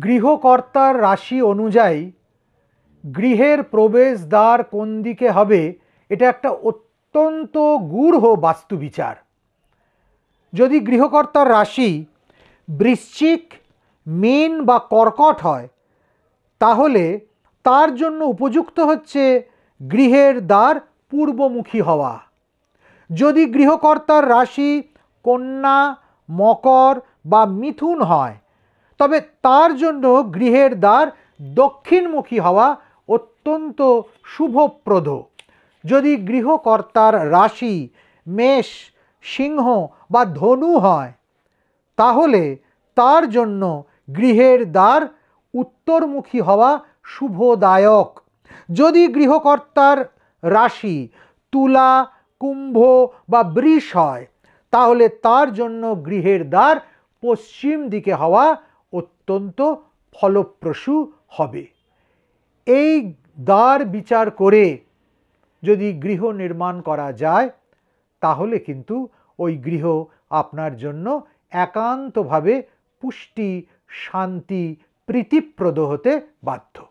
গৃহকর্তার রাশি অনুযায়ী গৃহের প্রবেশদ্বার কোন দিকে হবে এটা একটা অত্যন্ত গূঢ় বাস্তুবিচার। যদি গৃহকর্তার রাশি বৃশ্চিক, মীন বা কর্কট হয় তাহলে তার জন্য উপযুক্ত হচ্ছে গৃহের দ্বার পূর্বমুখী হওয়া। যদি গৃহকর্তার রাশি কন্যা, মকর বা মিথুন হয় তবে তার জন্য গৃহের দ্বার দক্ষিণমুখী হওয়া অত্যন্ত শুভপ্রদ। যদি গৃহকর্তার রাশি মেষ, সিংহ বা ধনু হয় তাহলে তার জন্য গৃহের দ্বার উত্তরমুখী হওয়া শুভদায়ক। যদি গৃহকর্তার রাশি তুলা, কুম্ভ বা বৃষ হয় তাহলে তার জন্য গৃহের দ্বার পশ্চিম দিকে হওয়া অত্যন্ত ফলপ্রসূ হবে। এই দ্বার বিচার করে যদি গৃহ নির্মাণ করা যায় তাহলে কিন্তু ওই গৃহ আপনার জন্য একান্তভাবে পুষ্টি, শান্তি, প্রীতিপ্রদ হতে বাধ্য।